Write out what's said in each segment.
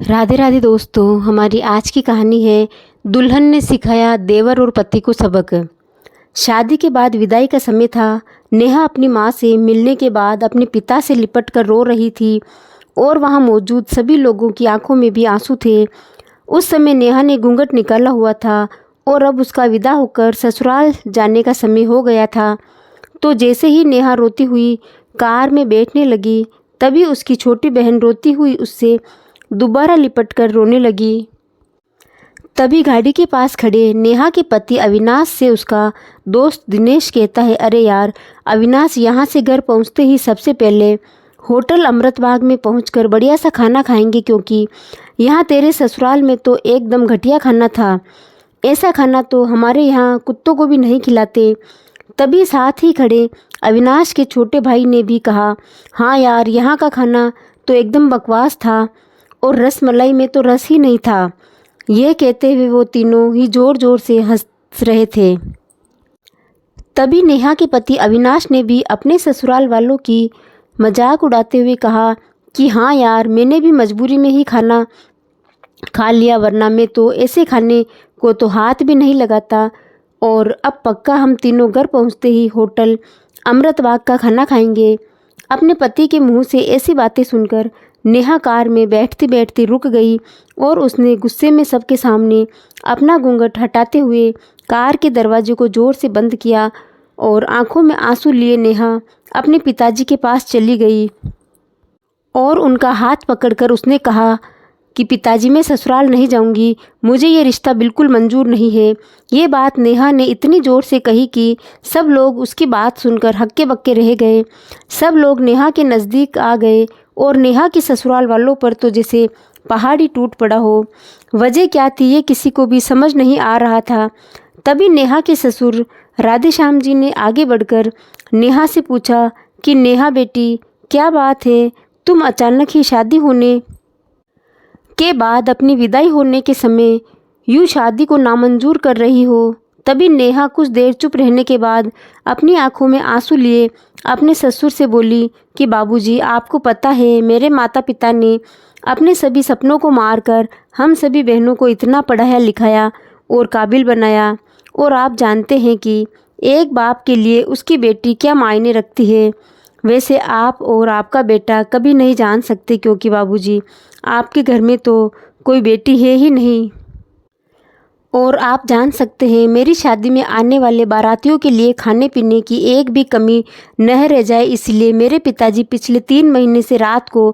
राधे राधे दोस्तों, हमारी आज की कहानी है दुल्हन ने सिखाया देवर और पति को सबक। शादी के बाद विदाई का समय था। नेहा अपनी माँ से मिलने के बाद अपने पिता से लिपट कर रो रही थी और वहाँ मौजूद सभी लोगों की आंखों में भी आंसू थे। उस समय नेहा ने घूंघट निकाला हुआ था और अब उसका विदा होकर ससुराल जाने का समय हो गया था। तो जैसे ही नेहा रोती हुई कार में बैठने लगी, तभी उसकी छोटी बहन रोती हुई उससे दोबारा लिपट कर रोने लगी। तभी गाड़ी के पास खड़े नेहा के पति अविनाश से उसका दोस्त दिनेश कहता है, अरे यार अविनाश, यहाँ से घर पहुँचते ही सबसे पहले होटल अमृतबाग में पहुँचकर बढ़िया सा खाना खाएंगे, क्योंकि यहाँ तेरे ससुराल में तो एकदम घटिया खाना था। ऐसा खाना तो हमारे यहाँ कुत्तों को भी नहीं खिलाते। तभी साथ ही खड़े अविनाश के छोटे भाई ने भी कहा, हाँ यार, यहाँ का खाना तो एकदम बकवास था और रस मलाई में तो रस ही नहीं था। यह कहते हुए वो तीनों ही ज़ोर ज़ोर से हंस रहे थे। तभी नेहा के पति अविनाश ने भी अपने ससुराल वालों की मजाक उड़ाते हुए कहा कि हाँ यार, मैंने भी मजबूरी में ही खाना खा लिया, वरना मैं तो ऐसे खाने को तो हाथ भी नहीं लगाता। और अब पक्का हम तीनों घर पहुंचते ही होटल अमृतबाग का खाना खाएंगे। अपने पति के मुंह से ऐसी बातें सुनकर नेहा कार में बैठती बैठती रुक गई और उसने गुस्से में सबके सामने अपना घूंघट हटाते हुए कार के दरवाजे को ज़ोर से बंद किया और आंखों में आंसू लिए नेहा अपने पिताजी के पास चली गई और उनका हाथ पकड़कर उसने कहा कि पिताजी, मैं ससुराल नहीं जाऊंगी, मुझे ये रिश्ता बिल्कुल मंजूर नहीं है। ये बात नेहा ने इतनी ज़ोर से कही कि सब लोग उसकी बात सुनकर हक्के बक्के रह गए। सब लोग नेहा के नज़दीक आ गए और नेहा के ससुराल वालों पर तो जैसे पहाड़ ही टूट पड़ा हो। वजह क्या थी ये किसी को भी समझ नहीं आ रहा था। तभी नेहा के ससुर राधेश्याम जी ने आगे बढ़कर नेहा से पूछा कि नेहा बेटी, क्या बात है, तुम अचानक ही शादी होने के बाद अपनी विदाई होने के समय यूँ शादी को नामंजूर कर रही हो। तभी नेहा कुछ देर चुप रहने के बाद अपनी आंखों में आंसू लिए अपने ससुर से बोली कि बाबूजी, आपको पता है मेरे माता पिता ने अपने सभी सपनों को मारकर हम सभी बहनों को इतना पढ़ाया लिखाया और काबिल बनाया, और आप जानते हैं कि एक बाप के लिए उसकी बेटी क्या मायने रखती है। वैसे आप और आपका बेटा कभी नहीं जान सकते, क्योंकि बाबूजी आपके घर में तो कोई बेटी है ही नहीं। और आप जान सकते हैं मेरी शादी में आने वाले बारातियों के लिए खाने पीने की एक भी कमी न रह जाए, इसलिए मेरे पिताजी पिछले 3 महीने से रात को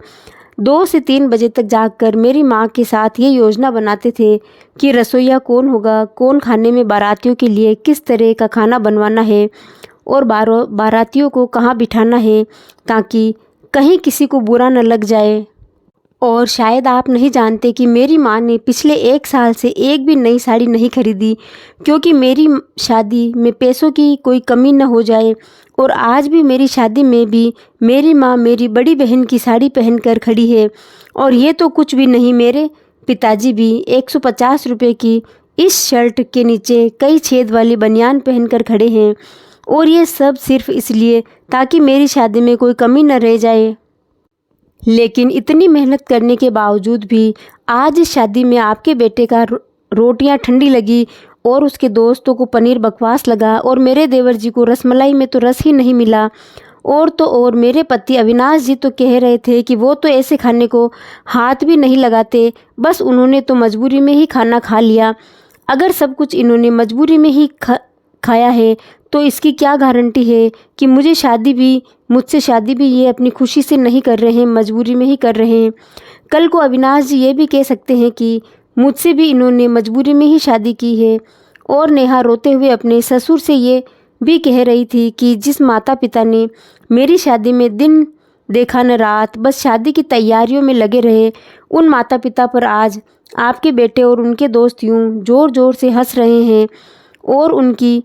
2 से 3 बजे तक जागकर मेरी माँ के साथ ये योजना बनाते थे कि रसोइया कौन होगा, कौन खाने में बारातियों के लिए किस तरह का खाना बनवाना है और बारातियों को कहाँ बिठाना है, ताकि कहीं किसी को बुरा न लग जाए। और शायद आप नहीं जानते कि मेरी माँ ने पिछले 1 साल से एक भी नई साड़ी नहीं खरीदी, क्योंकि मेरी शादी में पैसों की कोई कमी न हो जाए। और आज भी मेरी शादी में भी मेरी माँ मेरी बड़ी बहन की साड़ी पहनकर खड़ी है। और ये तो कुछ भी नहीं, मेरे पिताजी भी 150 रुपये की इस शर्ट के नीचे कई छेद वाली बनियान पहनकर खड़े हैं, और ये सब सिर्फ इसलिए ताकि मेरी शादी में कोई कमी न रह जाए। लेकिन इतनी मेहनत करने के बावजूद भी आज इस शादी में आपके बेटे का रोटियां ठंडी लगी और उसके दोस्तों को पनीर बकवास लगा और मेरे देवर जी को रसमलाई में तो रस ही नहीं मिला। और तो और मेरे पति अविनाश जी तो कह रहे थे कि वो तो ऐसे खाने को हाथ भी नहीं लगाते, बस उन्होंने तो मजबूरी में ही खाना खा लिया। अगर सब कुछ इन्होंने मजबूरी में ही खाया है तो इसकी क्या गारंटी है कि मुझसे शादी भी ये अपनी खुशी से नहीं कर रहे हैं, मजबूरी में ही कर रहे हैं। कल को अविनाश जी ये भी कह सकते हैं कि मुझसे भी इन्होंने मजबूरी में ही शादी की है। और नेहा रोते हुए अपने ससुर से ये भी कह रही थी कि जिस माता पिता ने मेरी शादी में दिन देखा न रात बस शादी की तैयारियों में लगे रहे, उन माता पिता पर आज आपके बेटे और उनके दोस्त यूँ ज़ोर ज़ोर से हंस रहे हैं और उनकी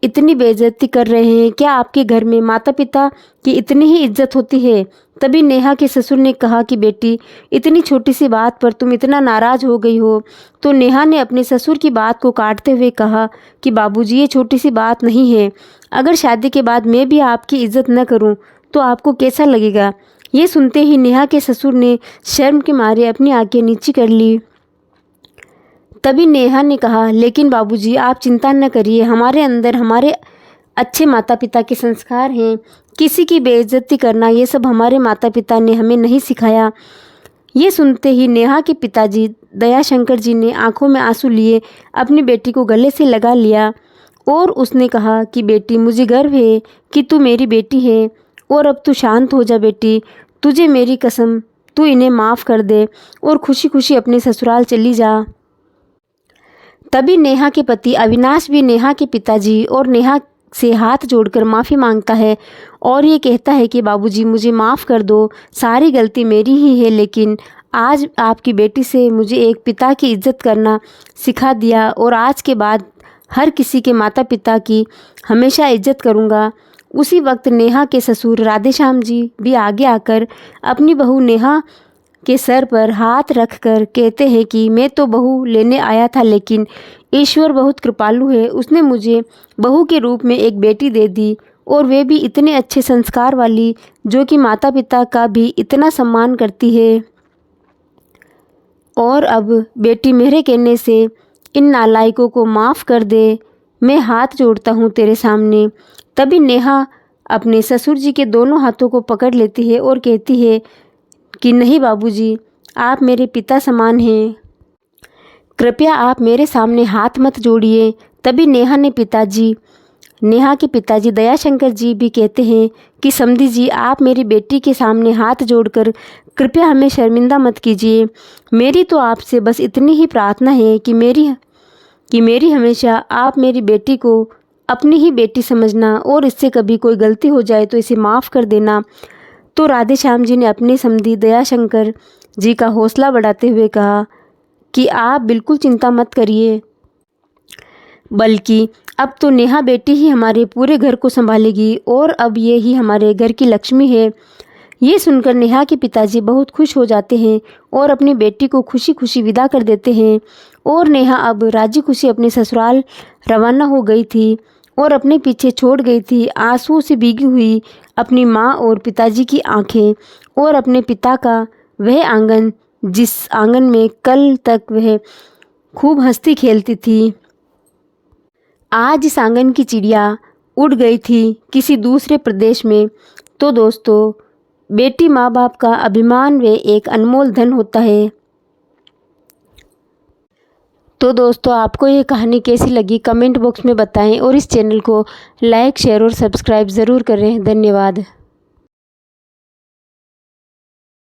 इतनी बेइज्जती कर रहे हैं। क्या आपके घर में माता पिता की इतनी ही इज्जत होती है? तभी नेहा के ससुर ने कहा कि बेटी, इतनी छोटी सी बात पर तुम इतना नाराज़ हो गई हो। तो नेहा ने अपने ससुर की बात को काटते हुए कहा कि बाबूजी, ये छोटी सी बात नहीं है। अगर शादी के बाद मैं भी आपकी इज्जत न करूं तो आपको कैसा लगेगा? ये सुनते ही नेहा के ससुर ने शर्म के मारे अपनी आंखें नीची कर ली। तभी नेहा ने कहा, लेकिन बाबूजी आप चिंता न करिए, हमारे अंदर हमारे अच्छे माता पिता के संस्कार हैं। किसी की बेइज्जती करना ये सब हमारे माता पिता ने हमें नहीं सिखाया। ये सुनते ही नेहा के पिताजी दयाशंकर जी ने आंखों में आंसू लिए अपनी बेटी को गले से लगा लिया और उसने कहा कि बेटी, मुझे गर्व है कि तू मेरी बेटी है और अब तू शांत हो जा बेटी। तुझे मेरी कसम, तू इन्हें माफ़ कर दे और खुशी खुशी अपने ससुराल चली जा। तभी नेहा के पति अविनाश भी नेहा के पिताजी और नेहा से हाथ जोड़कर माफ़ी मांगता है और ये कहता है कि बाबूजी मुझे माफ़ कर दो, सारी गलती मेरी ही है, लेकिन आज आपकी बेटी से मुझे एक पिता की इज्जत करना सिखा दिया और आज के बाद हर किसी के माता पिता की हमेशा इज्जत करूँगा। उसी वक्त नेहा के ससुर राधेश्याम जी भी आगे आकर अपनी बहू नेहा के सर पर हाथ रखकर कहते हैं कि मैं तो बहू लेने आया था, लेकिन ईश्वर बहुत कृपालु है, उसने मुझे बहू के रूप में एक बेटी दे दी और वे भी इतने अच्छे संस्कार वाली, जो कि माता पिता का भी इतना सम्मान करती है। और अब बेटी मेरे कहने से इन नालायकों को माफ़ कर दे, मैं हाथ जोड़ता हूँ तेरे सामने। तभी नेहा अपने ससुर जी के दोनों हाथों को पकड़ लेती है और कहती है कि नहीं बाबूजी, आप मेरे पिता समान हैं, कृपया आप मेरे सामने हाथ मत जोड़िए। तभी नेहा के पिताजी दयाशंकर जी भी कहते हैं कि समधी जी, आप मेरी बेटी के सामने हाथ जोड़कर कृपया हमें शर्मिंदा मत कीजिए। मेरी तो आपसे बस इतनी ही प्रार्थना है कि मेरी हमेशा आप मेरी बेटी को अपनी ही बेटी समझना और इससे कभी कोई गलती हो जाए तो इसे माफ़ कर देना। तो राधेश्याम जी ने अपने समधी दयाशंकर जी का हौसला बढ़ाते हुए कहा कि आप बिल्कुल चिंता मत करिए, बल्कि अब तो नेहा बेटी ही हमारे पूरे घर को संभालेगी और अब ये ही हमारे घर की लक्ष्मी है। ये सुनकर नेहा के पिताजी बहुत खुश हो जाते हैं और अपनी बेटी को खुशी खुशी विदा कर देते हैं और नेहा अब राजी खुशी अपने ससुराल रवाना हो गई थी और अपने पीछे छोड़ गई थी आंसुओं से भीगी हुई अपनी माँ और पिताजी की आंखें और अपने पिता का वह आंगन, जिस आंगन में कल तक वह खूब हंसती खेलती थी। आज इस आंगन की चिड़िया उड़ गई थी किसी दूसरे प्रदेश में। तो दोस्तों, बेटी माँ बाप का अभिमान व एक अनमोल धन होता है। तो दोस्तों, आपको ये कहानी कैसी लगी कमेंट बॉक्स में बताएं और इस चैनल को लाइक, शेयर और सब्सक्राइब ज़रूर करें। धन्यवाद।